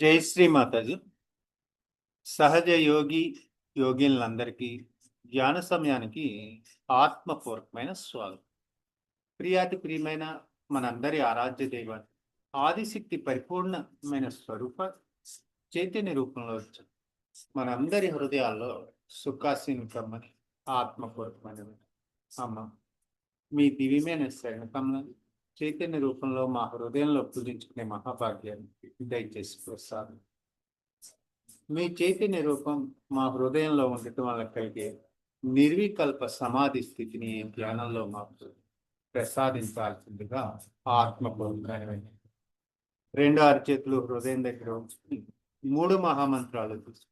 జై శ్రీ మాతాజీ. సహజ యోగి యోగినులందరికీ ధ్యాన సమయానికి ఆత్మపూర్వకమైన స్వాగతం. ప్రియాతి ప్రియమైన మనందరి ఆరాధ్య దైవం ఆదిశక్తి పరిపూర్ణమైన స్వరూప చైతన్య రూపంలో వచ్చింది. మనందరి హృదయాల్లో సుఖాసీని కమ్మని ఆత్మపూర్వకమైన అమ్మ, మీ దివ్యమైన శరణకమ్మ చైతన్య రూపంలో మా హృదయంలో పూజించుకునే మహాభాగ్యాన్ని దయచేసి ప్రసాదం. మీ చైతన్య రూపం మా హృదయంలో ఉండటం వల్ల కలిగే నిర్వికల్ప సమాధి స్థితిని ధ్యానంలో మాకు ప్రసాదించాల్సిందిగా ఆత్మపూర్వకమైన రెండు అరచేతులు హృదయం దగ్గర ఉంచుకుని 3 మహామంత్రాలు తీసుకు.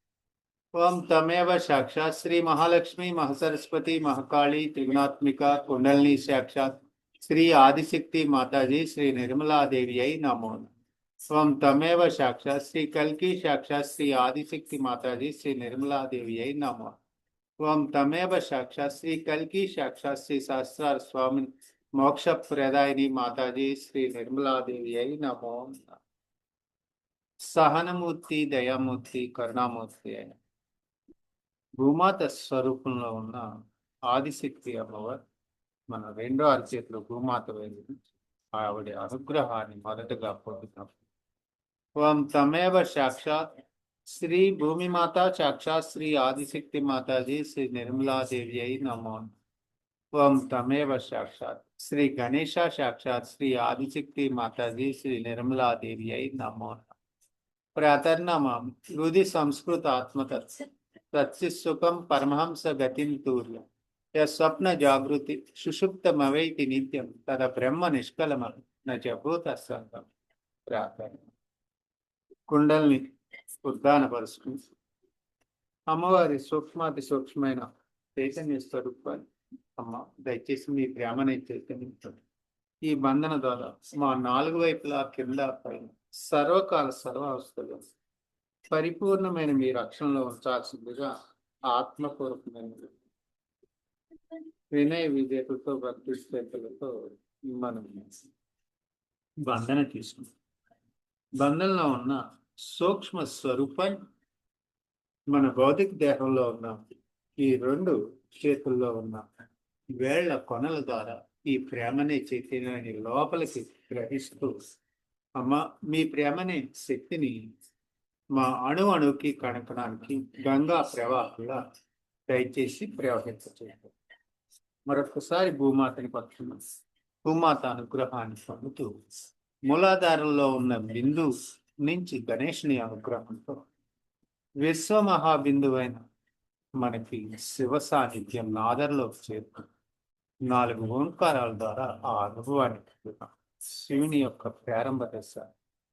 ఓం తమేవ సాక్షాత్ శ్రీ మహాలక్ష్మి మహాసరస్వతి మహాకాళి త్రిగుణాత్మిక కుండలిని సాక్షాత్ శ్రీ ఆదిశక్తి మాతాజీ శ్రీ నిర్మలాదేవి అయి నమో. ఓం తమేవ సాక్షాత్ శ్రీ కల్కి సాక్షాత్ శ్రీ ఆదిశక్తి మాతాజీ శ్రీ నిర్మలాదేవి అయి నమో. ఓం తమేవ సాక్షాత్ శ్రీ కల్కి సాక్షాత్ శ్రీ సహస్రార స్వామి మోక్ష ప్రదాయిని మాతాజీ శ్రీ నిర్మలాదేవి అయి నమో. సహనమూర్తి దయామూర్తి కరుణామూర్తి అయిన భూమాత స్వరూపంలో ఉన్న ఆదిశక్తి అమ్మవారు మన రెండో అరచేతులు భూమాత వేలు ఆవిడ అనుగ్రహాన్ని మొదటగా పొందుతాం. ఓం తమేవ సాక్షాత్ శ్రీ భూమిమాత సాక్షాత్ శ్రీ ఆదిశక్తి మాతాజీ శ్రీ నిర్మలాదేవి అయి నమో. ఓం తమేవ సాక్షాత్ శ్రీ గణేశ సాక్షాత్ శ్రీ ఆదిశక్తి మాతాజీ శ్రీ నిర్మలాదేవి అయి నమో. ప్రాతర్నమం హృది సంస్కృత ఆత్మతత్వ తత్సుఖం పరమహంస గతిం తూర్యం స్వప్న జాగృతి సుషుప్తమవైతి నిత్యం తద బ్రహ్మ నిష్కలమ నూత సంగం. ప్రార్థన. కుండల్ని ఉద్దానపరుచుకుని అమ్మవారి సూక్ష్మాతి సూక్ష్మమైన చైతన్య స్వరూపాన్ని అమ్మ దయచేసి మీ ప్రేమని చైతన్యం ఈ బంధన ద్వారా మా 4 వైపులా కింద పైన సర్వకాల సర్వావస్థలు పరిపూర్ణమైన మీ రక్షణలో ఉంచాల్సిందిగా ఆత్మపూర్వకమైన వినయ విజేతలతో భక్తి శ్రద్ధలతో మనం బంధన తీసుకుంటాం. బంధనలో ఉన్న సూక్ష్మ స్వరూపాన్ని మన భౌతిక దేహంలో ఉన్న ఈ 2 చేతుల్లో ఉన్న వేళ్ల కొనల ద్వారా ఈ ప్రేమనే చైతన్యాన్ని లోపలికి గ్రహిస్తూ అమ్మ మీ ప్రేమనే శక్తిని మా అణువుకి కనపడానికి గంగా ప్రవాహంగా దయచేసి ప్రవహించేయండి. మరొకసారి భూమాతని పక్షులు భూమాత అనుగ్రహాన్ని పొందుతూ మూలాధారంలో ఉన్న బిందు నుంచి గణేషుని అనుగ్రహంతో విశ్వమహాబిందువైన మనకి శివ సాన్నిధ్యం నాదర్లోకి చేరుతుంది. 4 ఓంకారాల ద్వారా ఆ అనుభవాన్ని పొందుతాం. శివుని యొక్క ప్రారంభ దశ,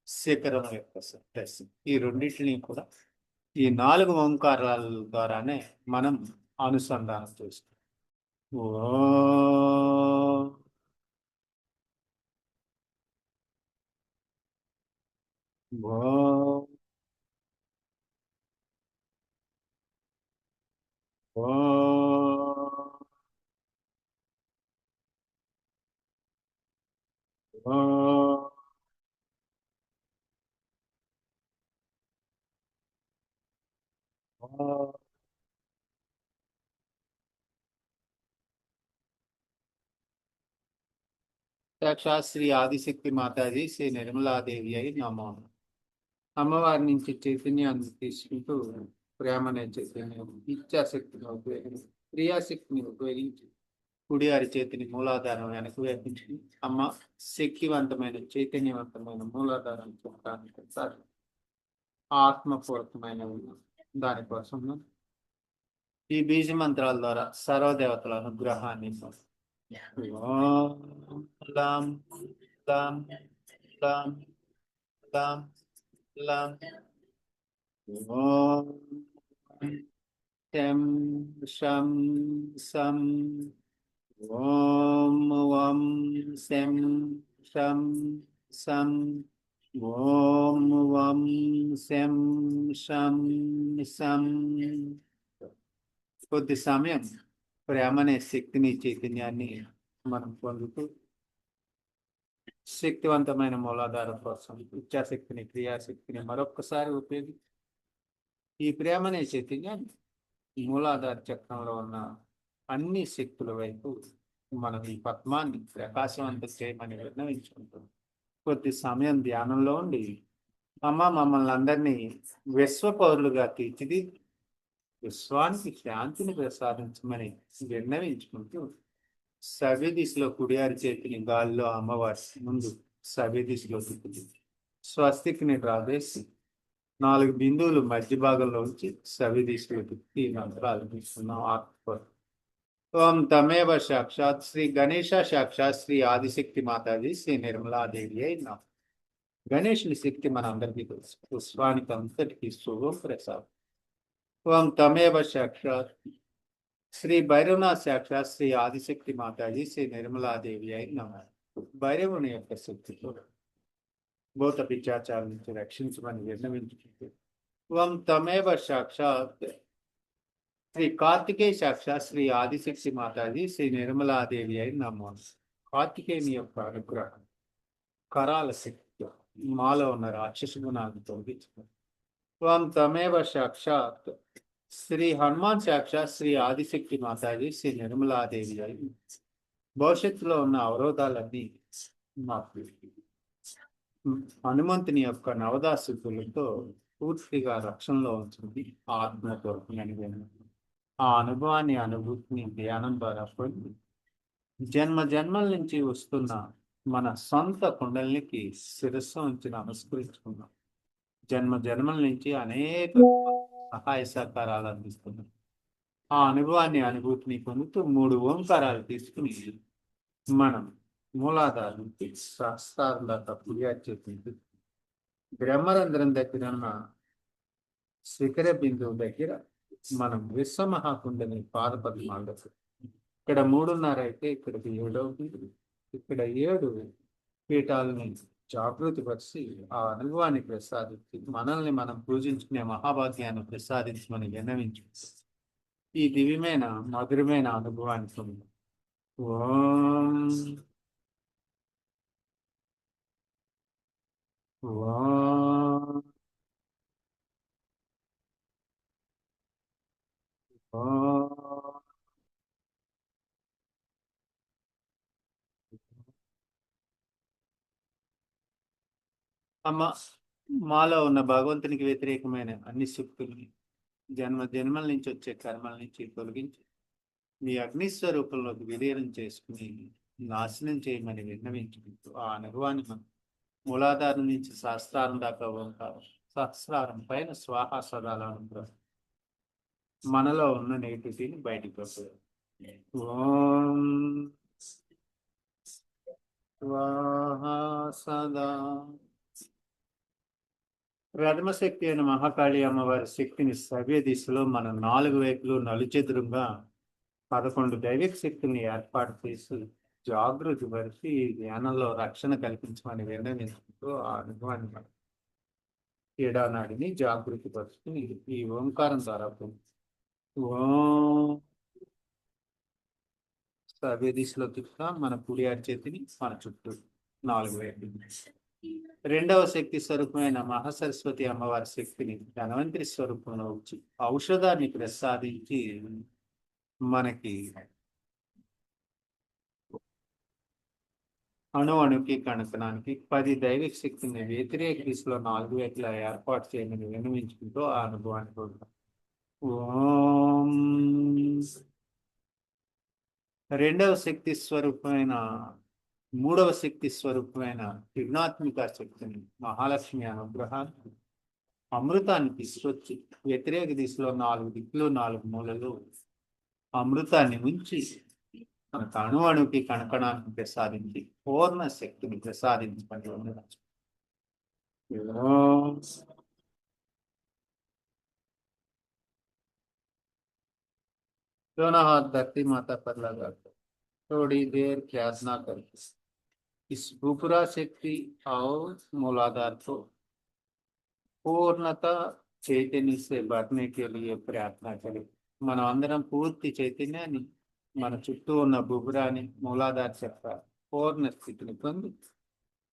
శిఖరం యొక్క దశ, ఈ రెండింటినీ కూడా ఈ 4 ఓంకారాల ద్వారానే మనం అనుసంధానం చేస్తాం. సాక్షాత్ శ్రీ ఆదిశక్తి మాతాజీ శ్రీ నిర్మలాదేవి అయి నమో. అమ్మవారి నుంచి చైతన్యాన్ని తీసుకుంటూ ప్రేమనే చైతన్యం ఇచ్ఛాశక్తిని ఉపయోగించి క్రియాశక్తిని ఉపయోగించి కుడి అరిచేతిని మూలాధారం వెనక వ్యాపించి అమ్మ శక్తివంతమైన చైతన్యవంతమైన మూలాధారం చూడటానికి ఆత్మపూర్వకమైన దానికోసం ఈ బీజ మంత్రాల ద్వారా సర్వదేవతల అనుగ్రహాన్ని లం లం లం లం లం ఓం శం శం సం ఓం వం శం శం సం ఓం వం శం శం సం. కొద్ది సమయం ప్రేమ అనే శక్తిని చైతన్యాన్ని మనం పొందుతూ శక్తివంతమైన మూలాధారం కోసం ఇచ్ఛాశక్తిని క్రియాశక్తిని మరొక్కసారి ఉపయోగించి ఈ ప్రేమ అనే చైతన్యాన్ని మూలాధార చక్రంలో ఉన్న అన్ని శక్తుల వైపు మనం ఈ పద్మాన్ని ప్రకాశవంతం చేయమని విన్నవించుకుంటాం. కొద్ది సమయం ధ్యానంలో ఉండి అమ్మ మమ్మల్ని అందరినీ విశ్వ పౌరులుగా తీర్చిది విశ్వానికి శాంతిని ప్రసాదించమని విన్నవించుకుంటూ సవ్య దిశలో కుడియారి చేతిని గాలిలో అమ్మవారి ముందు సవ్య దిశలో తిప్పుతుంది. స్వస్తికిని రావేసి 4 బిందువులు మధ్య భాగంలో ఉంచి సవ్య దిశలో తిప్పి మంత్రాలు తీసుకున్నాం. ఆత్మ ఓం తమేవ సాక్షాత్ శ్రీ గణేశ సాక్షాత్ శ్రీ ఆదిశక్తి మాతాజీ శ్రీ నిర్మలాదేవి అయినా గణేశుని శక్తి మన అందరికీ తెలుసు. పుష్పానికి అంతటికి శుభం ప్రసాదం. ఓం తమేవ సాక్షాత్ శ్రీ భైరవనాథ్ సాక్షాత్ శ్రీ ఆదిశక్తి మాతాజీ శ్రీ నిర్మలాదేవి అయిన భైరవుని యొక్క శక్తితో భూత పిచాచాల నుంచి రక్షించమని విన్నవించుకుంటూ ఓం తమేవ సాక్షాత్ శ్రీ కార్తికేయ సాక్షాత్ శ్రీ ఆదిశక్తి మాతాజీ శ్రీ నిర్మలాదేవి అయిన నమో. కార్తికేయుని యొక్క అనుగ్రహం కరాల శక్తి మాలో ఉన్న రాక్షస గుణాలను తొలగించుకుంది. ఓం తమేవ సాక్షాత్ శ్రీ హనుమాన్ సాక్షాత్ శ్రీ ఆదిశక్తి మాతాజీ శ్రీ నిర్మలాదేవి అయి భవిష్యత్తులో ఉన్న అవరోధాలన్నీ మాకు హనుమంతుని యొక్క నవదాసులతో పూర్తిగా రక్షణలో ఉంటుంది. ఆత్మతో ఆ అనుభవాన్ని అనుభూతిని ధ్యానం ద్వారా పొంది జన్మ జన్మల నుంచి వస్తున్న మన సొంత కుండలినికి శిరస్సు ఉంచి నమస్కరించుకున్నాం. జన్మ జన్మల నుంచి అనేక సహాయ సహకారాలు అందిస్తున్నాం. ఆ అనుభవాన్ని అనుభూతిని పొందుతూ 3 ఓంకారాలు తీసుకుని మనం మూలాధారం నుంచి సహస్రారం దాకా పుర్యాచేసి బ్రహ్మరంధ్రం దగ్గర ఉన్న శిఖర బిందువు దగ్గర మనం విశ్వమహాకుండని పాదపద్మాలు ఇక్కడ 3.5 అయితే ఇక్కడికి 7 ఇక్కడ 7 పీఠాలని జాగృతి పరిచి ఆ అనుభవాన్ని ప్రసాదించి మనల్ని మనం పూజించుకునే మహాభాగ్యాన్ని ప్రసాదించమని విన్నవించు ఈ దివ్యమైన మధురమైన అనుభవాన్ని పొంది ఓం ఓం ఓం అమ్మ మాలో ఉన్న భగవంతునికి వ్యతిరేకమైన అన్ని శక్తుల్ని జన్మ జన్మల నుంచి వచ్చే కర్మల నుంచి తొలగించి మీ అగ్నిస్వరూపంలోకి విలీనం చేసుకుని నాశనం చేయమని విన్నవించుకుంటూ ఆ అనుభవాన్ని మనం మూలాధారం నుంచి సహస్రారం దాకా ఓంకారం సహస్రారం పైన స్వాహా సదాల అనుగ్రహం మనలో ఉన్న నెగిటివిటీని బయటికి వస్తుంది. ఓం స్వాహా సదా. ప్రథమ శక్తి అయిన మహాకాళి అమ్మవారి శక్తిని సవ్య దిశలో మనం 4 వైపులు నలుచెదురుగా 11 దైవిక శక్తుల్ని ఏర్పాటు చేసి జాగృతి పరిచి ధ్యానంలో రక్షణ కల్పించమని విన్నవించుకుంటూ ఆ అనుభవాన్ని మనం ఏడానాడిని జాగృతి పరుచుకుని ఈ ఓంకారం ద్వారా ఓం సవ్య దిశలో తిప్పుతా మన కుడి అరచేతిని మన చుట్టూ 4 వైపులు. రెండవ శక్తి స్వరూపమైన మహాసరస్వతి అమ్మవారి శక్తిని ధనవంతరి స్వరూపంలో వచ్చి ఔషధాన్ని ప్రసాదించి మనకి అణుకి కణకణానికి 10 దైవిక శక్తిని వ్యతిరేక దిశలో 4 వైపులా ఏర్పాటు చేయమని విన్నవించుకుంటూ ఆ అనుభవాన్ని పొందాం. ఓం రెండవ శక్తి స్వరూపమైన 3వ శక్తి స్వరూపమైన త్రిగుణాత్మిక శక్తిని మహాలక్ష్మి అనుగ్రహాన్ని అమృతాన్ని తీసుకొచ్చి వ్యతిరేక దిశలో 4 దిక్కులు 4 మూలలు అమృతాన్ని ఉంచి మనకు అణుకి కణకణాన్ని ప్రసాదించి పూర్ణ శక్తిని ప్రసాదించమని दोनों हाथ धरती माता पर लगा कर थोड़ी देर प्रार्थना करके इस भूपुरा शक्ति और मूलाधार को पूर्णता चैतन्य से भरने के लिए प्रार्थना करें. మనం అందరం పూర్తి చైతన్యాన్ని మన చుట్టూ ఉన్న బుబురాని మూలాధార చక్ర పూర్ణ స్థితిని పొంది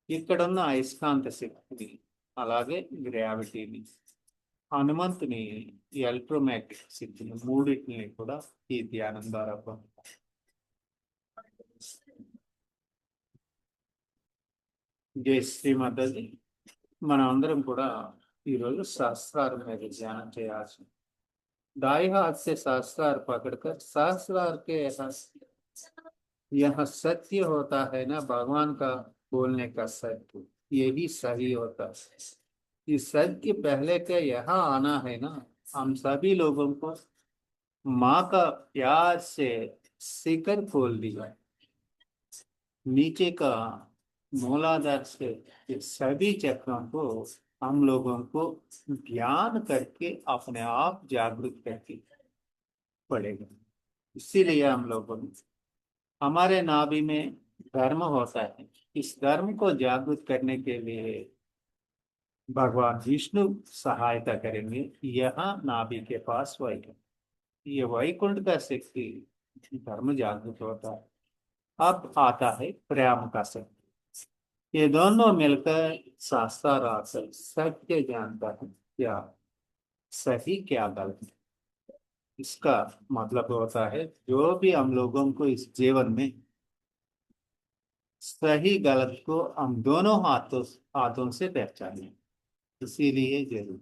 ఇక్కడున్న అయస్కాంత శక్తిని అలాగే గ్రావిటీని హనుమంతుని ఎలక్ట్రోమాగ్నెటిక్ శక్తిని మూడింటిని కూడా ఈ ధ్యానం ద్వారా పొందుతాం. జై శ్రీమతి. మనం అందరం కూడా ఈరోజు सहस्रार మీద ధ్యానం చేయాల్సి. दाएं हाथ से सहस्रार पकड़कर सहस्रार के यह सत्य होता है ना, भगवान का बोलने का सत्य यही सही होता है. इस सत्य पहले के यहाँ आना है ना, हम सभी लोगों को माँ का प्यार से शिखर खोल दिया. नीचे का मूलाधार से ये सभी चक्रों को हम लोगों को ध्यान करके अपने आप जागृत करके पड़ेगा. इसीलिए हम लोगों ने हमारे नाभि में धर्म होता है. इस धर्म को जागृत करने के लिए भगवान विष्णु सहायता करेंगे. यहाँ नाभि के पास वैकुंठ, ये वैकुंठ का शक्ति धर्म जागृत होता है. अब आता है प्रेम का शक्ति. ये दोनों मिलकर शास्त्र आकर सत्य जानता है क्या सही क्या गलत. इसका मतलब होता है जो भी हम लोगों को इस जीवन में सही गलत को हम दोनों हाथों से पहचाने. इसीलिए जरूर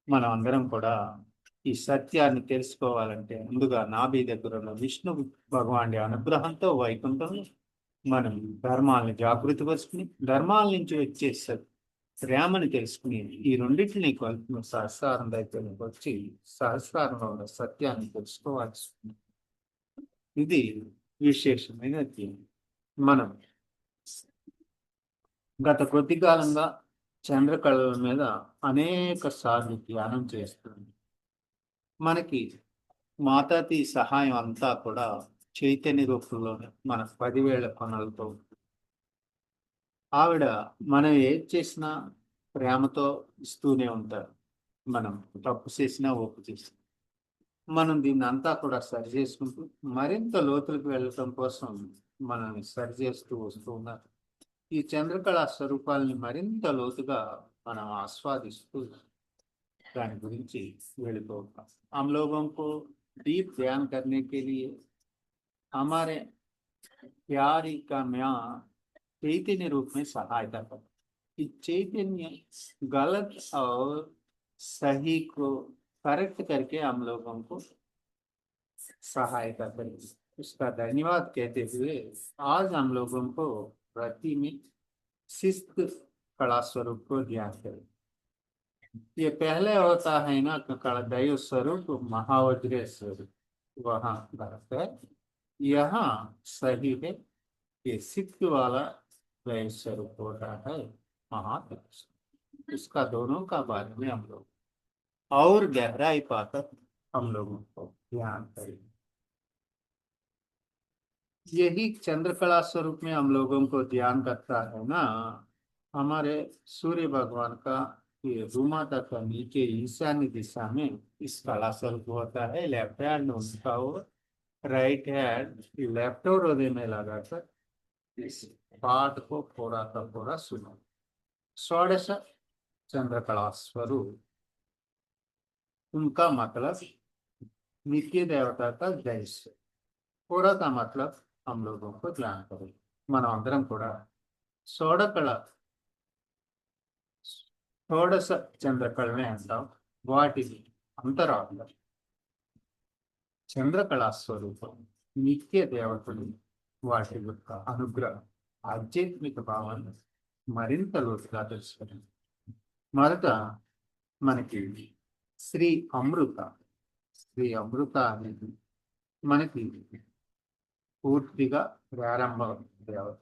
మనం అందరం కూడా ఈ సత్యాన్ని తెలుసుకోవాలంటే ముందుగా నాభి దగ్గర ఉన్న విష్ణు భగవానుడి అనుగ్రహంతో వైకుంఠంలో మనం ధర్మాలను జాగృతి పరుచుకుని ధర్మాల నుంచి వచ్చే ప్రేమని తెలుసుకుని ఈ రెండింటిని కలుపుకున్న సహస్రారం దగ్గరకు వచ్చి సహస్రారంలో ఉన్న సత్యాన్ని తెలుసుకోవాల్సి ఉంది. ఇది విశేషమైన ధ్యానం. మనం గత కొద్ది కాలంగా చంద్రకళల మీద అనేక సార్లు ధ్యానం చేస్తుంది. మనకి మాతాతి సహాయం అంతా కూడా చైతన్య రూపంలోనే మన 10,000 పనులతో ఆవిడ మనం ఏది చేసినా ప్రేమతో ఇస్తూనే ఉంటారు. మనం తప్పు చేసినా ఒప్పు చేసినా మనం దీన్ని అంతా కూడా సరి చేసుకుంటూ మరింత లోతులకు వెళ్ళటం కోసం మనల్ని సరి చేస్తూ వస్తూ ఉన్నారు. ఈ చంద్రకళా స్వరూపాలని మరింత లోతుగా మనం ఆస్వాదిస్తూ దాని గురించి వెళ్ళిపోతాం. हम लोगों को डीप ध्यान करने के लिए हमारे प्यार का म्यां चैतन्य रूप में सहायता कर. इस चैतन्य गलत और सही को करेक्ट करके हम लोगों को सहायता करेगी. उसका धन्यवाद कहते हुए आज हम लोगों को प्रति में शिस्त कला स्वरूप को ध्यान करें. ये पहले होता है ना कला दैव स्वरूप महावज्र स्वरूप वहां है. यहाँ सही है ये सिद्ध वाला दैव स्वरूप होता है महापुरुष. इसका दोनों का बारे में हम लोग और गहराई पाकर हम लोगों को ध्यान करेंगे. यही चंद्रकला स्वरूप में हम लोगों को ध्यान करता है ना. हमारे सूर्य भगवान का ये भूमाता का नीचे ईशान्य दिशा में इस कला स्वरूप होता है. लेफ्ट हैंड उनका और राइट हैंड लेफ्ट और हृदय में लगाकर इस पाठ को पूरा का पूरा सुनो. षोडश चंद्रकला स्वरूप उनका मतलब नित्य देवता का जैसे पूरा का मतलब हम लोगों को ध्यान करें. మనం అందరం కూడా షోడశ చంద్రకళనే అంటాం. వాటిని అంతరాత్మ చంద్రకళా స్వరూపం నిత్య దేవతలు వాటి యొక్క అనుగ్రహం ఆధ్యాత్మిక భావాన్ని మరింత లోతుగా తెలుసుకుని మొదట మనకి శ్రీ అమృత అనేది మనకి పూర్తిగా ప్రారంభ దేవత.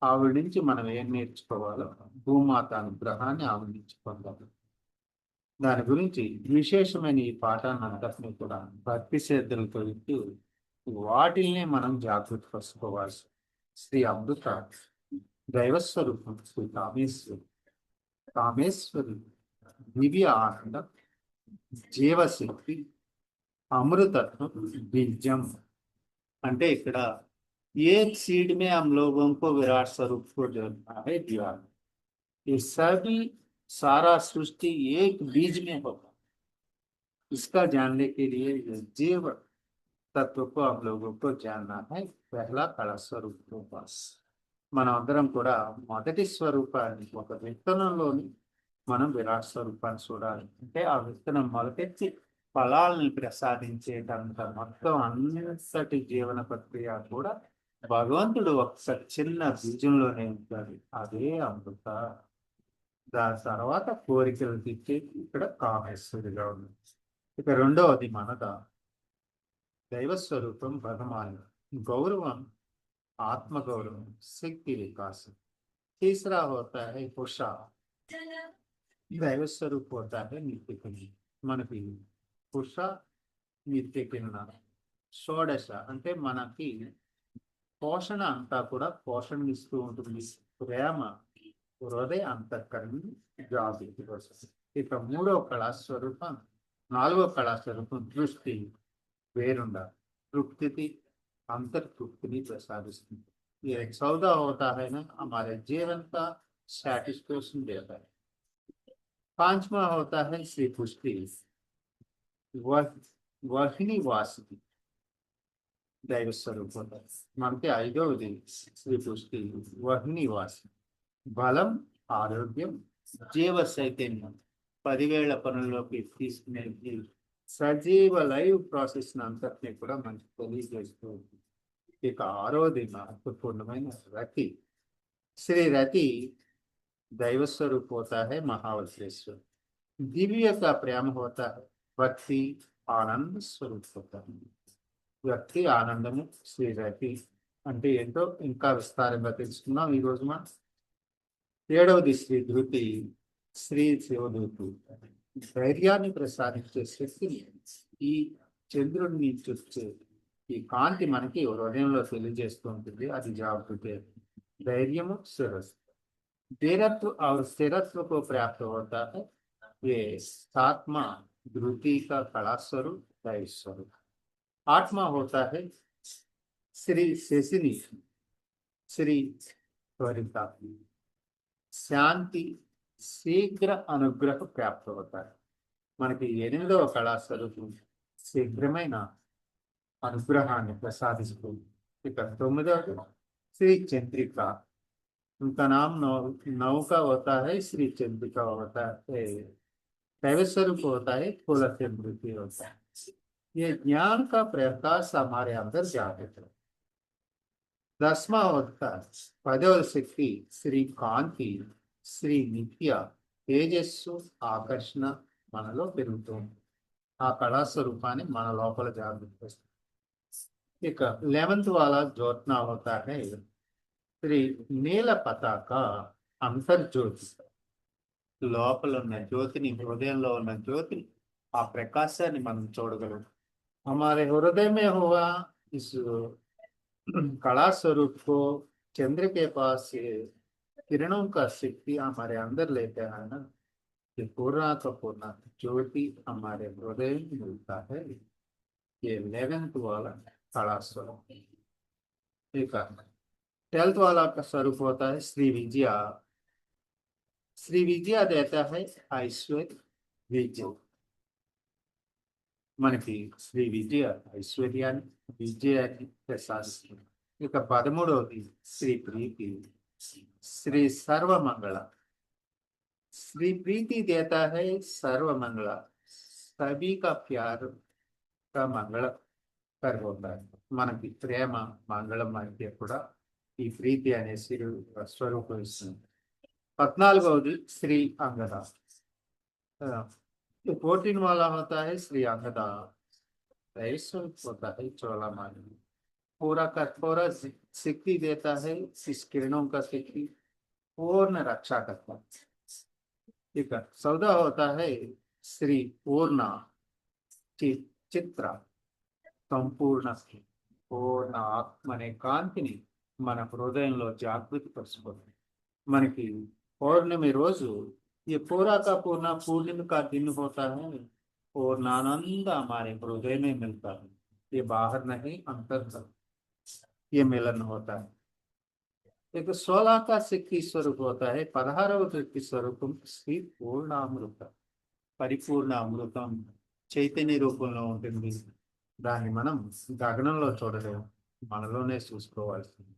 ఆవిడ నుంచి మనం ఏం నేర్చుకోవాలో భూమాత అనుగ్రహాన్ని ఆవిడ నుంచి పొందాలి. దాని గురించి విశేషమైన ఈ పాఠాన్ని అంతటినీ కూడా భక్తి శ్రద్ధలతో ఇస్తూ వాటిల్నే మనం జాగృతి పరుచుకోవాల్సి. శ్రీ అమృత దైవస్వరూపం శ్రీ కామేశ్వరి దివ్య ఆనందం జీవశక్తి అమృతత్వం బీజం అంటే ఇక్కడ एक सीड में हम लोगों को विराट स्वरूप को जोड़ना है ज्ञान। ये सभी सारा सृष्टि एक बीज में होगा। इसका जानने के लिए ये जीव तत्व को हम लोगों को जानना है। पहला कళ స్వరూపం పాస్ మనం అందరం కూడా మొదటి స్వరూపాన్ని ఒక విత్తనంలోని మనం విరాట్ స్వరూపాన్ని చూడాలి. అంటే ఆ విత్తనం మొలకెత్తి ఫలాల్ని ప్రసాదించేటంత మొత్తం అంతటి జీవన ప్రక్రియ కూడా భగవంతుడు ఒకసారి చిన్న బీజంలోనే ఉంటాడు. అదే అమృత. దాని తర్వాత కోరికలు తెచ్చేది ఇక్కడ కామేశ్వరిగా ఉంది. ఇక రెండవది మనద దైవ స్వరూపం భగవాన్ गौरवम आत्मगौरव शक्ति विकास। तीसरा होता है पुषा दैव स्वरूप होता है नित्य किरण मन की पुषा నిత్య కిరణ షోడశ అంటే మనకి పోషణ అంతా కూడా పోషణ ఇస్తూ ఉంటుంది. ప్రేమ హృదయ అంతఃకరణ జాగృతి కోసం. ఇక మూడవ కళాస్వరూపం నాలుగవ కళాస్వరూపం దృష్టి వేరుండ तृप्ति अंतर तृप्ति प्रसादित। ये एक सौदा होता है ना, हमारे जीवन का सैटिस्फैक्शन देता है। पांचवा होता है श्री पुष्टि वहिनी वासुकी दैव स्वरूप होता है मन के ఐదవది శ్రీ పుష్టి వహిని వాసి బలం ఆరోగ్యం జీవ చైతన్యం 10,000 పనుల్లోకి తీసుకునే సజీవ లైవ్ ప్రాసెస్ అంతటినీ కూడా మనకి తెలియజేస్తూ ఉంటుంది. ఇక ఆరోది महत्वपूर्ण रति श्री रति दैव स्वरूप होता है महावश्रेश्वर। दिव्य का प्रेम होता है भक्ति आनंद स्वरूप होता है। వ్యక్తి ఆనందము శ్రీ రతి అంటే ఏంటో ఇంకా విస్తారంగా తెలుసుకున్నాం ఈ రోజు మనం. ఏడవది శ్రీ ధృతి శ్రీ శివధూతి ధైర్యాన్ని ప్రసాదించే శక్తిని ఈ చంద్రుడిని చూసే ఈ కాంతి మనకి హృదయంలో తెలియజేస్తూ ఉంటుంది. అది జాగృతి धैर्य सरस धीरत्व और स्थिरत्व को प्राप्त होता है। ये सात्मा धृति का कला स्वरूप दैव स्वरूप। आत्मा होता है श्री शेषिनी श्री त्वरिता शांति शीघ्र अनुग्रह प्राप्त होता है। मन की 8వ कला स्वरूप शीघ्रమైన అనుగ్రహాన్ని ప్రసాదిస్తుంది। ఇక 9వ श्री चंद्रिका उनका नाम नौका होता है। श्री चंद्रिका होता है दैव स्वरूप होता है फूल चंद्रिकी होता है। ये ज्ञान का प्रकाश हमारे अंदर जागृत है। 10वां होता है 10వ शक्ति श्री कांति श्री नित्य తేజస్సు ఆకర్షణ మనలో పెరుగుతుంది। ఆ కళా స్వరూపాన్ని మన లోపల జాగృతి వస్తుంది। एक 11th वाला ज्योत्ना होता है श्री नील पताका अंतर्ज्योति। లోపల ఉన్న జ్యోతిని హృదయంలో ఉన్న జ్యోతిని ఆ ప్రకాశాన్ని మనం చూడగలం। हमारे हृदय में हुआ इस कला स्वरूप को चंद्र के पास से किरणों का शक्ति हमारे अंदर लेते हैं ना, ये पूर्णा का पूर्णा ज्योति हमारे हृदय में मिलता है। ये 11th वाला कला स्वरूप। एक 12th वाला का स्वरूप होता है श्री विजया। श्री विजया देता है ऐश्वर्य विजय। मन की श्री विजय ऐश्वर्याన్ని విజయాన్ని ప్రసాదిస్తుంది। ఇక 13వది श्री प्रीति श्री सर्वमंगल। श्री प्रीति देता है सर्वमंगल, सभी का प्यार का मंगल कर होता है। मन की प्रेम मंगलम मध्य కూడా ఈ ప్రీతి అనే స్వరూపం ఇస్తుంది। 14వది श्री अंगदा। 14 वाला होता है श्री अंगदा ऐसा होता है चोलामाली। पूरा का पूरा शक्ति देता है, इस किरणों का शक्ति पूर्ण रक्षा करता है। ठीक है। 14 होता है श्री पूर्णा चित्र संपूर्ण पूर्ण आत्मने कांतिని మన హృదయంలో జాగృతి పరుచుకోవాలి। మనకి పౌర్ణమి రోజు ये पूरा का पूर्णा पूर्णिमा का दिन होता है और आनंद हमारे हृदय में मिलता है। ये बाहर नहीं अंतर ये मिलन होता है। एक 16 का शक्ति स्वरूप होता है, 16వ శక్తి స్వరూపం శ్రీ పూర్ణామృత, పరిపూర్ణ అమృతం చైతన్య రూపంలో ఉంటుంది. దాన్ని మనం గగనంలో చూడలేము, మనలోనే చూసుకోవాల్సింది.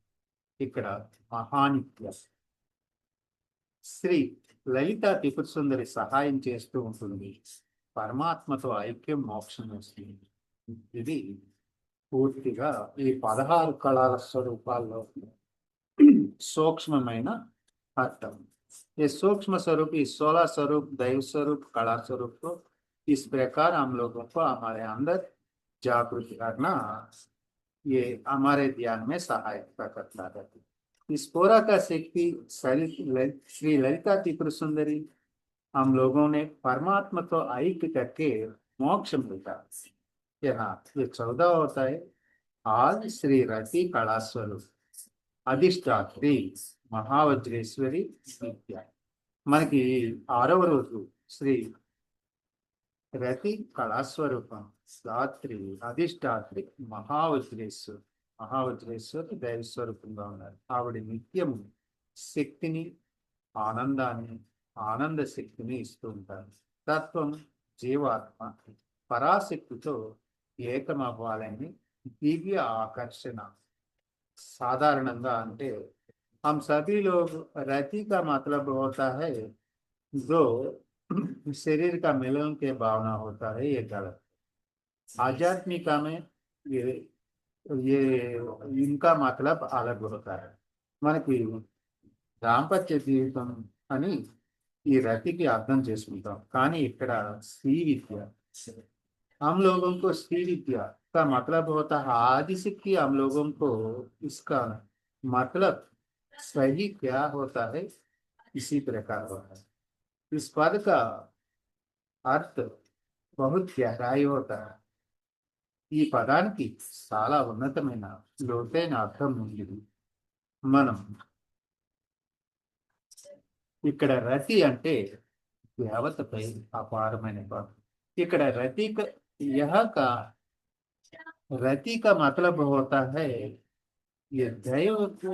ఇక్కడ మహానిత్య శ్రీ లలిత త్రిపుర సుందరి సహాయం చేస్తూ ఉంటుంది. పరమాత్మతో ఐక్యం మోక్షం వస్తుంది. ఇది పూర్తిగా ఈ 16 కళల స్వరూపాల్లో सूक्ष्म अर्थम। ये सूक्ष्म स्वरूप, इस 16 स्वरूप, दैव स्वरूप, कला स्वरूप को इस प्रकार हम लोगों को हमारे अंदर जागृत करना, ये हमारे ध्यान में सहायता करता है। इस पूरा का शक्ति श्री ललिता त्रिपुर सुंदरी हम लोगों ने परमात्मा तो ऐक्य करके मोक्ष मिलता। यहाँ ये 14 होता है। आज श्री रति कला स्वरूप అధిష్టాత్రి మహావజ్రేశ్వరి నిత్య, మనకి 6వ రోజు శ్రీ రతి కళాస్వరూపం దాత్రి అధిష్టాత్రి మహావజ్రేశ్వరి దైవస్వరూపంగా ఉన్నారు. ఆవిడ నిత్యము శక్తిని, ఆనందాన్ని, ఆనంద శక్తిని ఇస్తూ ఉంటారు. తత్వం జీవాత్మ పరాశక్తితో ఏకమవ్వాలని దివ్య ఆకర్షణ। साधारणंगा अंटे हम सभी लोग रति का मतलब होता है जो शरीर का मिलन के भावना होता है, ये गलत। आध्यात्मिका में ये इनका मतलब अलग होता है। मन की दाम्पत्य जीवितम అని ఈ రతికి అర్థం చేసుకుంటాం. కానీ ఇక్కడ శ్రీ విద్య, हम लोगों को श्री विद्या का मतलब होता है आदिशक्ति। हम लोगों को इसका मतलब सही क्या होता है इसी प्रकार होता है। इस पद का अर्थ बहुत गहराई होता है। ఈ పదానికి చాలా ఉన్నతమైన లోతైన అర్థం ఉంది. మనం ఇక్కడ రతి అంటే దేవతపై అపారమైన భావం. ఇక్కడ रति का मतलब होता है ये दैव को,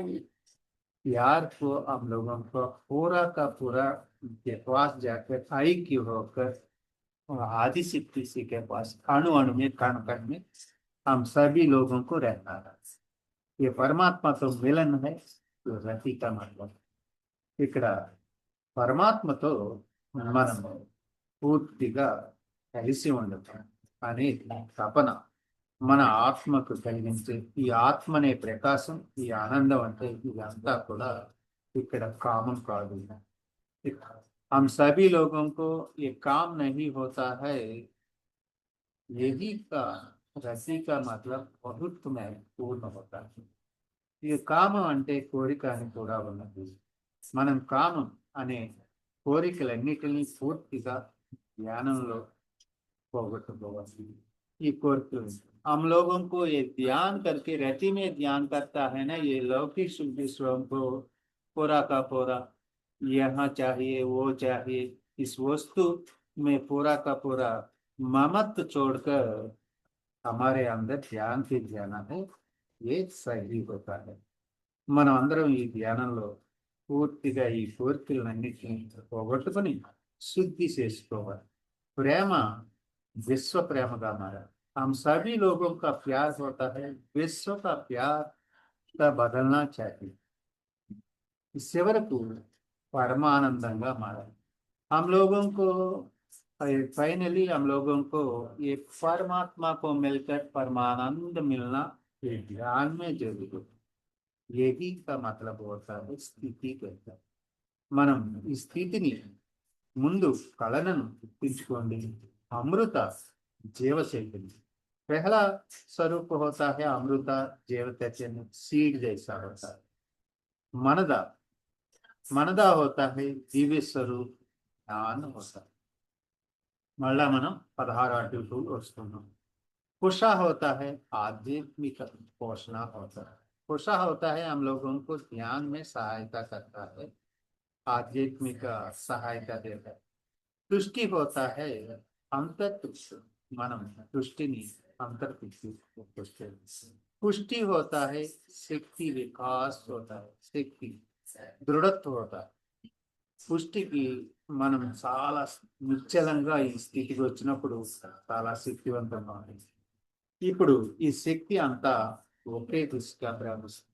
प्यार को हम लोगों को पूरा का पूरा के पास जाकर ऐक्य होकर आदि शक्ति के पास अणु अणु में कण कण में हम सभी लोगों को रहना है। ये परमात्मा तो मिलन है, तो रति का मतलब ఇక్కడ పరమాత్మతో మనం పూర్తిగా కలిసి ఉండటం అనే తపన మన ఆత్మకు కలిగించే ఈ ఆత్మనే ప్రకాశం, ఈ ఆనందం అంటే ఇదంతా కూడా ఇక్కడ కామం కాదు। हम सभी लोगों को ये काम नहीं होता है, यही का रति का मतलब बहुत महत्वपूर्ण होता है। ये కామం అంటే కోరిక అని కూడా ఉన్నది। మనం కామం అనే కోరికలన్నిటినీ పూర్తిగా ధ్యానంలో పోగొట్టుకోవాలి। ये कोरिकल हम लोगों को ये ध्यान करके रति में ध्यान करता है ना, ये लौकिक शुद्धि स्वयं को पूरा का पूरा यहाँ चाहिए, वो चाहिए, इस वस्तु में पूरा का पूरा ममत्व छोड़कर हमारे अंदर ध्यान से जाना है, ये सही होता है। మనం అందరం ఈ ధ్యానంలో పూర్తిగా ఈ కోరికలన్నిటిని పోగొట్టుకొని శుద్ధి చేసుకోవాలి। ప్రేమ विश्व प्रेम का मारा। हम सभी लोगों का प्यार होता है, विश्व का प्यार का बदलना चाहिए। इससे वरकू परमानंदंगा मारा। हम लोगों को फाइनली हम लोगों को ये परमात्मा को मिलकर परमानंद मिलना ये ध्यान में जरूर, यही का मतलब होता है स्थिति कहता है। మనం ఈ స్థితిని ముందు కళనను గుర్తించుకోండి। अमृत जीव चैतन्य पहला स्वरूप होता है, अमृत जीव चैतन्य सीड जैसा होता है। मनदा मनदा होता है दिव्य स्वरूप ज्ञान होता है। मल्ला मनम 16 अटू वस्तुन्नाम। कुशा होता है आध्यात्मिक पोषण होता है। कुशा होता है हम लोगों को ध्यान में सहायता करता है, आध्यात्मिक सहायता देता है। तुष्टि होता है अंतर्तृप्ति, మనం దృష్టిని అంతర్తృప్తి। पुष्टि होता है, शक्ति विकास होता है, शक्ति దృఢత్వం होता है. పుష్టికి మనం చాలా నిశ్చలంగా ఈ స్థితికి వచ్చినప్పుడు చాలా శక్తివంతంగా ఉంటుంది. ఇప్పుడు ఈ శక్తి అంతా ఒకే దిశగా ప్రయాణిస్తుంది.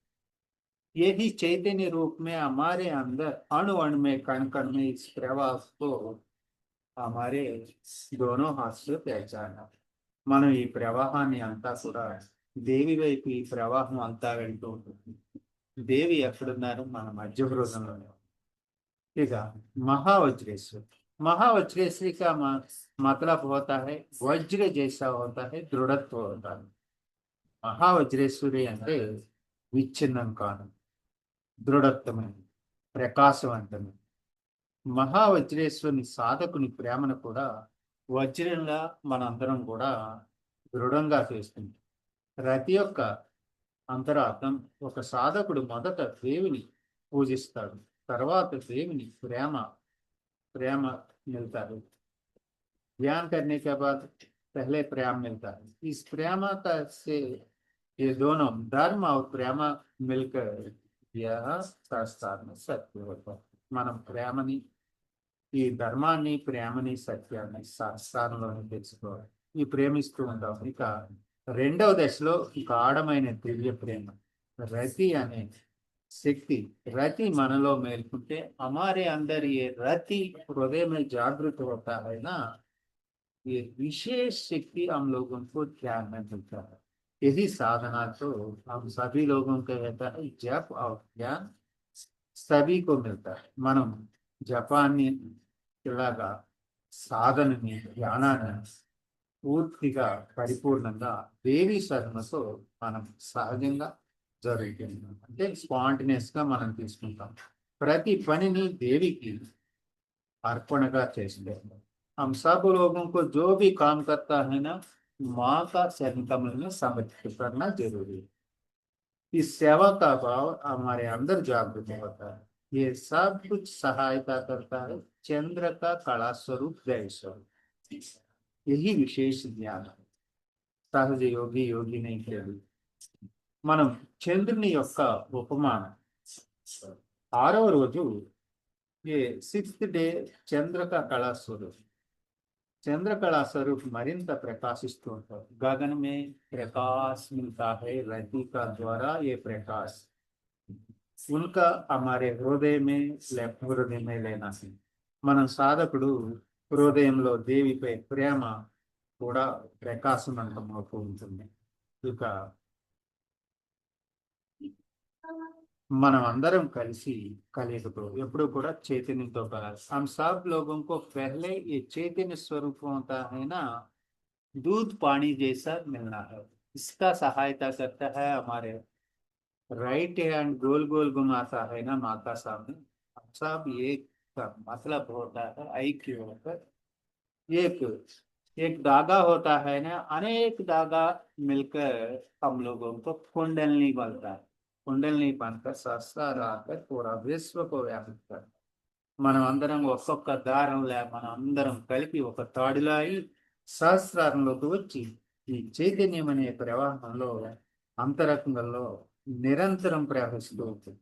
यही चैतन्य रूप में हमारे अंदर अणु अणु में कण कण में इस प्रवाह को हमारे दोनों हाथ से पहचाना. మనం ఈ ప్రవాహాన్ని అంతా కూడా దేవి వైపు ఈ ప్రవాహం అంతా వెళ్తూ ఉంటుంది. దేవి ఎక్కడున్నారు? మన మధ్య హృదయంలోనే. ఇక महावज्रेश्वर, महावज्रेश्वरी का मतलब होता है वज्र जैसा होता है, दृढ़त्व होता है. महावज्रेश्वरी అంటే విచ్ఛిన్నం కాను, దృఢత్వమైన, ప్రకాశవంతమైన. మహావజ్రేశ్వరుని సాధకుని ప్రేమను కూడా వజ్రంగా మనందరం కూడా దృఢంగా చేస్తుంది. రతి యొక్క అంతరార్థం, ఒక సాధకుడు మొదట దేవిని పూజిస్తాడు, తర్వాత దేవిని ప్రేమ प्रेम मिलता है. ध्यान करने के बाद पहले प्रेम मिलता है. इस प्रेम का से ये दोनों धर्म और प्रेम मिलकर यह संसार में सत्य होता है. మనం ప్రేమని, ఈ ధర్మాన్ని, ప్రేమని, సత్యాన్ని శాస్త్రంలోనే తెలుసుకోవాలి. ఈ ప్రేమిస్తూ ఉంటాం. ఇక రెండవ దశలో గాఢమైన దివ్య ప్రేమ, రతి అనే शक्ति. रति मनलो मेलकुंटे हमारे अंदर ये रति हृदय में जागृत होता है ना, ये विशेष शक्ति हम लोगों को ध्यान में मिलता है. यही साधना तो हम सभी लोगों को रहता है. जप और ज्ञान सभी को मिलता है. మనం జపాన్ని ఇలాగా సాధనని, జ్ఞానాన్ని పూర్తిగా పరిపూర్ణంగా దేవి శరణతో మనం సహజంగా జరుగుతుంది. అంటే స్పాంటినియస్ గా మనం తీసుకుంటాం. ప్రతి పనిని దేవికి अर्पणगा చేస్తే हम सब लोगों को जो भी काम करता है ना, माँ का चरण कमल में समर्पित करना जरूरी है. इस सेवा का भाव हमारे अंदर जागृत होता है. ये सब कुछ सहायता करता है चंद्र का कला स्वरूप जय स्वरूप. यही विशेष ज्ञान है. सहज योगी योगी नहीं केवल. మనం చంద్రుని యొక్క ఉపమానం 6వ రోజు, ये 6th డే చంద్రక కళాస్వరూప్. चंद्र कला स्वरूप मरिंत प्रकाशित होता है. गगन में प्रकाश मिलता है रति का द्वारा. ये प्रकाश उनका हमारे हृदय में हृदय में लेना है. మనం సాధకుడు హృదయంలో దేవిపై ప్రేమ కూడా ప్రకాశవంతమవుతూ ఉంటుంది. ఇక మనం అందరం కలిసి కలియకతో ఎప్పుడు కూడా చైతన్యంతో కలాలి. हम सब लोगों को पहले ये चैतन्य स्वरूप होता है ना, दूध पानी जैसा मिलना है. इसका सहायता करता है हमारे राइट हैंड गोल गोल घुमाता है ना माता सामने. हम सब एक का मतलब होता है ऐक्य होकर एक एक धागा होता है ना, अनेक धागा मिलकर हम लोगों को कुंडलनी बनता है. कुंडलनी बनकर सहस्रार आकर पूरा विश्व को व्यापित कर. మనం అందరం ఒక్కొక్క దారంలో మనం అందరం కలిపి ఒక తాడులా అయి సహస్రారంలోకి వచ్చి ఈ చైతన్యం అనే ప్రవాహంలో అంతరంగంలో నిరంతరం ప్రవహిస్తూ ఉంటుంది.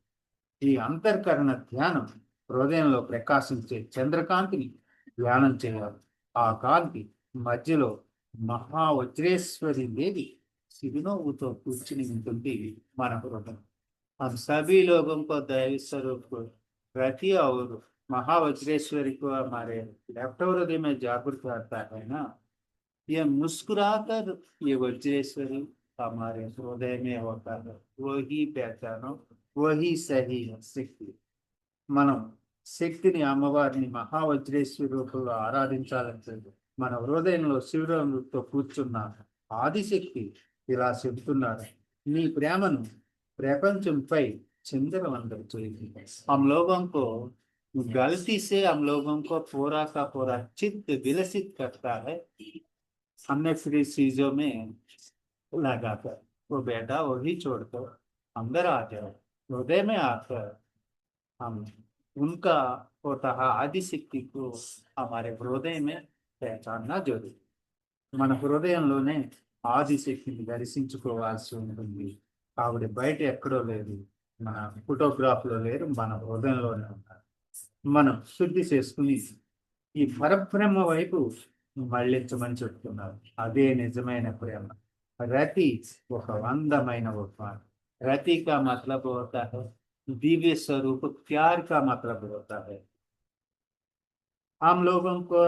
ఈ అంతర్కరణ ధ్యానం హృదయంలో ప్రకాశించే చంద్రకాంతిని ధ్యానం చేయాలి. ఆ కాంతి మధ్యలో మహావజ్రేశ్వరి దేవి శివునవ్వుతో కూర్చుని ఉంటుంది మన హృదయం. हम सभी लोगों को दैवी स्वरूप को रति और महावज्रेश्वरी को हमारे लेफ्ट हृदय में जागृत करता है ना, ये मुस्कुराकर ये वज्रेश्वरी हमारे हृदय में होता है. वही पहचानो, वही सही है शक्ति. మనం శక్తిని, అమ్మవారిని మహావజ్రేశ్వరి రూపంలో ఆరాధించాలంటే మన హృదయంలో శివుడితో కూర్చున్న ఆదిశక్తి ఇలా చెబుతున్నారు, నీ ప్రేమను प्रपंचमपై चंद्रवंदन చేయి. हम लोगों को गलती से हम लोगों को पूरा का पूरा चित्त विलसित करता है. हमने फ्री चीजों में लगाकर वो बेटा वही छोड़कर अंदर आ जाओ. हृदय में आकर हम उनका होता है आदिशक्ति को हमारे हृदय में पहचानना जरूरी. మన హృదయంలోనే ఆదిశక్తిని దర్శించుకోవాల్సి ఉంటుంది. ఆవిడ బయట ఎక్కడో లేదు, మన ఫోటోగ్రాఫ్ లో లేరు, మన హృదయంలోనే ఉన్నారు. మనం శుద్ధి చేసుకుని ఈ పరబ్రహ్మ వైపు మళ్ళించమని చెప్తున్నారు. అదే నిజమైన ప్రేమ. రతి ఒక అందమైన ఉపమానం. रति का मतलब होता है दिव्य स्वरूप, प्यार का मतलब होता है। हम लोगों को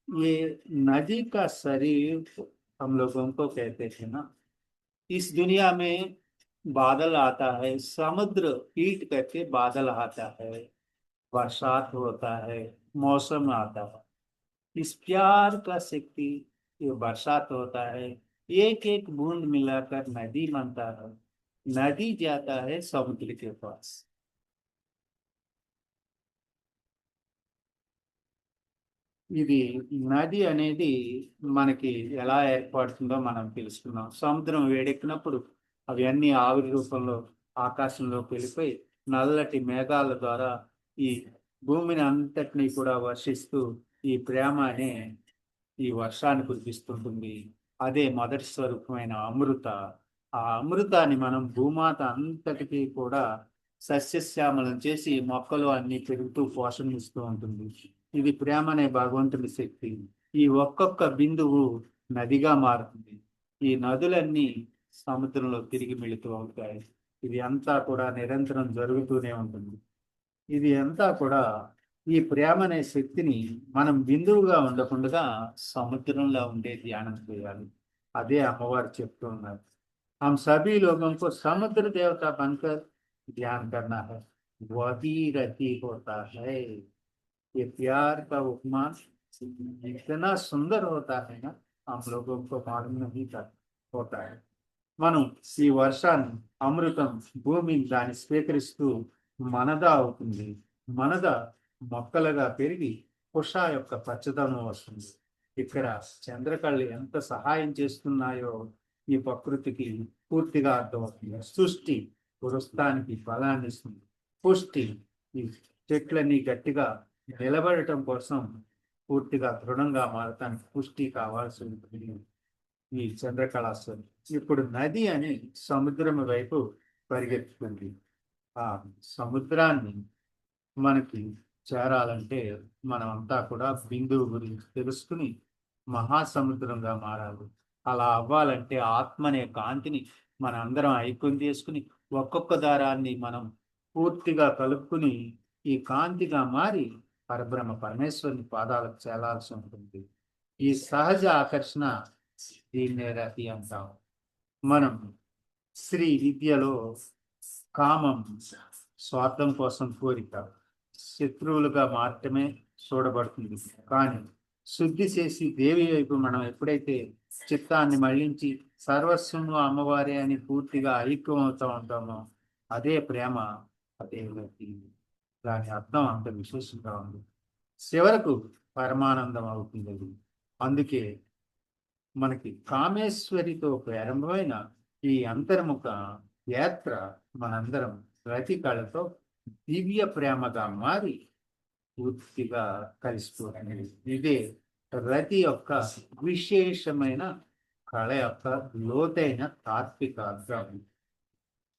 ये नदी का शरीर हम लोगों को कहते थे ना। इस दुनिया में बादल आता है, समुद्र पीट करके बादल आता है, बरसात होता है, मौसम आता है। इस प्यार का शक्ति, ये बरसात होता है, एक एक बूंद मिलाकर नदी बनता है, नदी जाता है समुद्र के पास। ఇది నది అనేది మనకి ఎలా ఏర్పడుతుందో మనం తెలుసుకున్నాం. సముద్రం వేడెక్కినప్పుడు అవి అన్ని ఆవిరి రూపంలో ఆకాశంలోకి వెళ్ళిపోయి నల్లటి మేఘాల ద్వారా ఈ భూమిని అంతటినీ కూడా వర్షిస్తూ ఈ ప్రేమ అనే ఈ వర్షాన్ని కురిపిస్తుంటుంది. అదే మొదటి స్వరూపమైన అమృత. ఆ అమృతాన్ని మనం భూమాత అంతటికీ కూడా సస్యశ్యామలం చేసి మొక్కలు అన్ని పెరుగుతూ పోషణిస్తూ ఉంటుంది. ఇది ప్రేమ అనే భగవంతుడి శక్తి. ఈ ఒక్కొక్క బిందువు నదిగా మారుతుంది. ఈ నదులన్నీ సముద్రంలో తిరిగి మిళితం అవుతాయి. ఇది అంతా కూడా నిరంతరం జరుగుతూనే ఉంటుంది. ఇది అంతా కూడా ఈ ప్రేమ అనే శక్తిని మనం బిందువుగా ఉండకుండా సముద్రంలో ఉండే ధ్యానం చేయాలి. అదే అమ్మవారు చెప్తూ ఉన్నారు. हम सभी लोगों को समुद्र देवता बनकर ध्यान करना है, वही रति होता है। ये प्यार का उपमान इतना सुंदर होता है ना, हम लोगों को मालूम नहीं कर होता है। మనం ఈ వర్షాన్ని అమృతం భూమిని దాన్ని స్వీకరిస్తూ మనదా అవుతుంది. మనద మొక్కలుగా పెరిగి పుష యొక్క పచ్చదనం వస్తుంది. ఇక్కడ చంద్రకళలు ఎంత సహాయం చేస్తున్నాయో ఈ ప్రకృతికి పూర్తిగా అర్థమవుతుంది. సృష్టి వృస్తానికి బలాన్ని ఇస్తుంది. పుష్టి ఈ చెట్లన్నీ గట్టిగా నిలబడటం కోసం పూర్తిగా దృఢంగా మారటానికి పుష్టి కావాల్సి ఉంటుంది. ఈ చంద్రకళాశ్వరి ఇప్పుడు నది అని సముద్రం వైపు పరిగెత్తుతుంది. ఆ సముద్రాన్ని మనకి చేరాలంటే మనం అంతా కూడా బిందువు గురించి తెలుసుకుని మహాసముద్రంగా మారాలి. అలా అవ్వాలంటే ఆత్మ అనే కాంతిని మన అందరం ఐక్యం చేసుకుని ఒక్కొక్క దారాన్ని మనం పూర్తిగా కలుపుకుని ఈ కాంతిగా మారి పరబ్రహ్మ పరమేశ్వరుని పాదాలకు చేరాల్సి ఉంటుంది. ఈ సహజ ఆకర్షణ దీన్నే రతి అంటాం. మనం శ్రీ విద్యలో కామం స్వార్థం కోసం కోరిక శత్రువులుగా మాత్రమే చూడబడుతుంది. కానీ శుద్ధి చేసి దేవి వైపు మనం ఎప్పుడైతే చిత్తాన్ని మళ్లించి సర్వస్వం అమ్మవారే అని పూర్తిగా ఐక్యం అవుతూ ఉంటామో అదే ప్రేమ, అదే రతి. దాని అర్థం అంత విశేషంగా ఉంది. చివరకు పరమానందం అవుతుంది అది. అందుకే మనకి కామేశ్వరితో ప్రారంభమైన ఈ అంతర్ముఖ యాత్ర మనందరం రతి కళతో దివ్య ప్రేమగా మారి పూర్తిగా కలిసిపోతుంది. ఇదే రతి యొక్క విశేషమైన కళ యొక్క లోతైన తాత్విక అర్థం.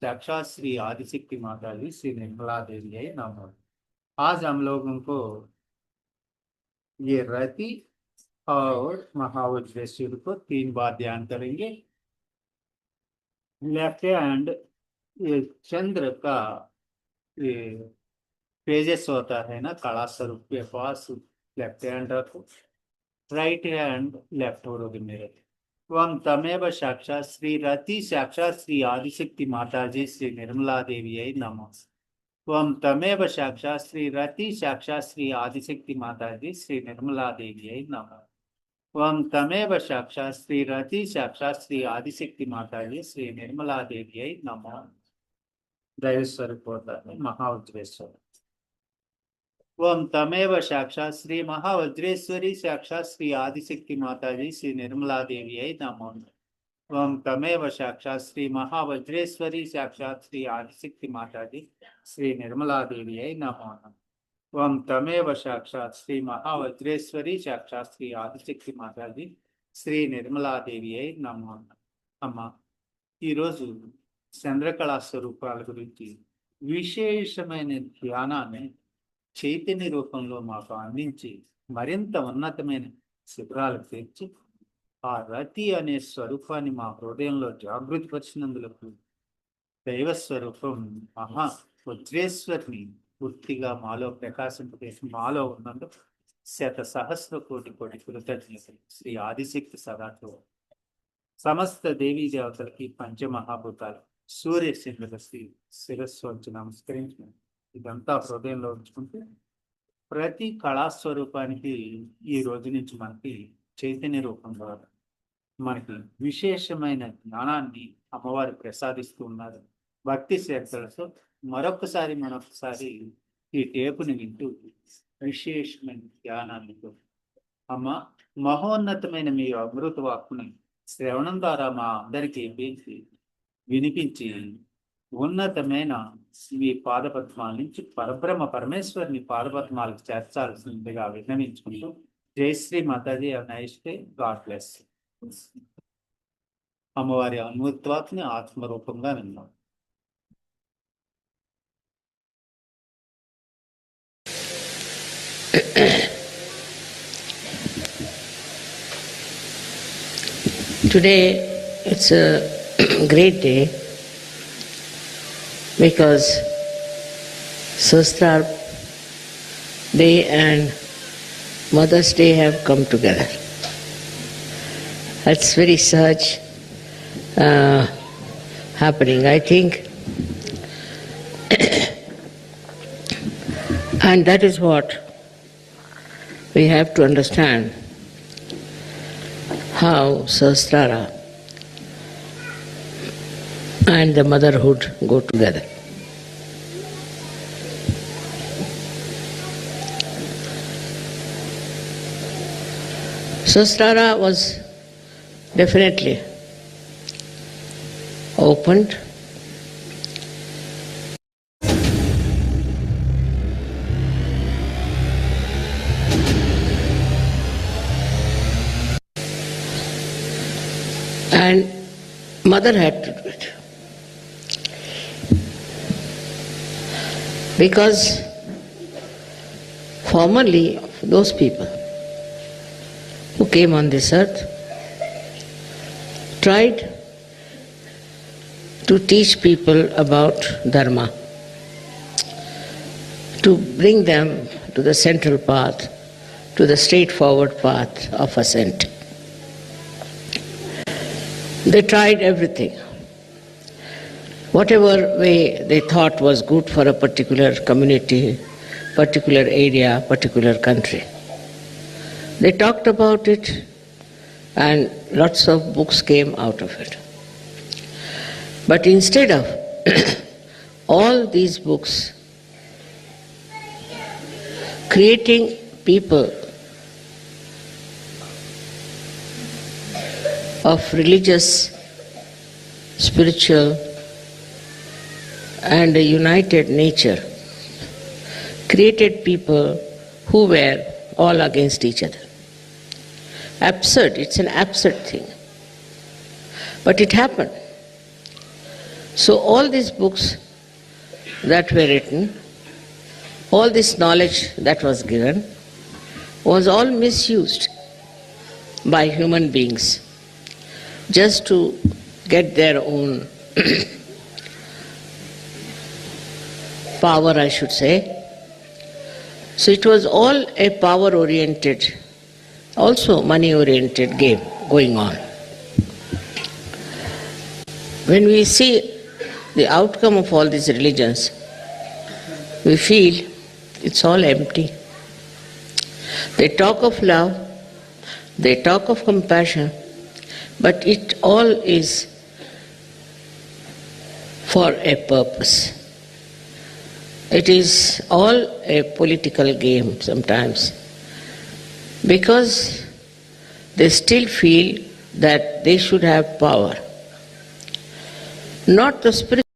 साक्षात श्री आदिशक्ति माता जी श्री निर्मला देवी है नाम। आज हम लोगों को ये रति और महावज्रेश्वर को 3 बार ध्यान करेंगे। लेफ्ट हैंड ये चंद्र का ये पेजेस होता है ना, कला स्वरूप के पास लेफ्ट हैंड रखो, राइट हैंड लेफ्ट ओर मेरे। ओम तमेव साक्षात श्री रति साक्षात श्री आदिशक्ति माता जी श्री निर्मला देवी नमः। ओम तमेव साक्षात श्री रति साक्षात श्री आदिशक्ति माता जी श्री निर्मला देवी नमः। ओम तमेव साक्षात श्री रति साक्षात श्री आदिशक्ति माता जी श्री निर्मला देवी नमः। दैव स्वरूप होता है महावज्रेश्वर। ओम तमेव साक्षात श्री महावज्रेश्वरी साक्षात श्री आदिशक्ति माता जी श्री निर्मला देवी नमो। ओम तमेव साक्षात श्री महावज्रेश्वरी साक्षात श्री आदिशक्ति माता जी श्री निर्मला देवी नमो। ओम तमेव साक्षात श्री महावज्रेश्वरी साक्षात श्री आदिशक्ति माता जी శ్రీ నిర్మలాదేవి అయి నమో. అమ్మ, ఈరోజు చంద్రకళా స్వరూపాల గురించి విశేషమైన ధ్యానాన్ని చైతన్య రూపంలో మాకు అందించి మరింత ఉన్నతమైన శిబిరాలు తెచ్చి ఆ రతి అనే స్వరూపాన్ని మా హృదయంలో జాగృతి పరిచినందులకు దైవ స్వరూపం మహా వజ్రేశ్వరిని పూర్తిగా మాలో ప్రకాశింపజేసి మాలో ఉన్నందుకు శత సహస్ర కోటి కోటి కృతజ్ఞతలు. శ్రీ ఆదిశక్తి సదాతో సమస్త దేవీ దేవతలకి పంచమహాభూతాలు సూర్య చంద్రుల శిరస్సు వచ్చి నమస్కరించిన ఇదంతా హృదయంలో ఉంచుకుంటే ప్రతి కళాస్వరూపానికి ఈ రోజు నుంచి మనకి చైతన్య రూపం ద్వారా మనకి విశేషమైన జ్ఞానాన్ని అమ్మవారు ప్రసాదిస్తూ ఉన్నారు. భక్తి శ్రద్ధలతో మరొకసారి ఈ టేపుని వింటూ విశేషమైన జ్ఞానాన్ని అమ్మ, మహోన్నతమైన మీ అమృత వాక్కుని శ్రవణం ద్వారా మా అందరికీ వినిపించి ఉన్నతమైన మీ పాదపద్మాల నుంచి పరబ్రహ్మ పరమేశ్వరుని పాదపద్మాలకు చేర్చాల్సిందిగా విన్నవించుకుంటూ జై శ్రీ మాతాజీ నైష్టే గాడ్ బ్లెస్. అమ్మవారి అమృతవాక్ని ఆత్మరూపంగా విన్నాం. Today it's a great day because Sahasrara Day and Mother's Day have come together. That's very such happening, I think. And that is what we have to understand, how Sahasrara and the motherhood go together. Sahasrara was definitely opened and mother had to do it. Because formerly those people who came on this earth tried to teach people about Dharma, to bring them to the central path, to the straightforward path of ascent. They tried everything. Whatever way they thought was good for a particular community, particular area, particular country. They talked about it and lots of books came out of it. But instead of all these books creating people of religious, spiritual and a united nature, created people who were all against each other. Absurd, it's an absurd thing. But it happened. So all these books that were written, all this knowledge that was given, was all misused by human beings just to get their own power, I should say. So it was all a power-oriented, also money-oriented game going on. When we see the outcome of all these religions, we feel it's all empty. They talk of love, they talk of compassion, but it all is for a purpose. It is all a political game sometimes, because they still feel that they should have power. Not the spirit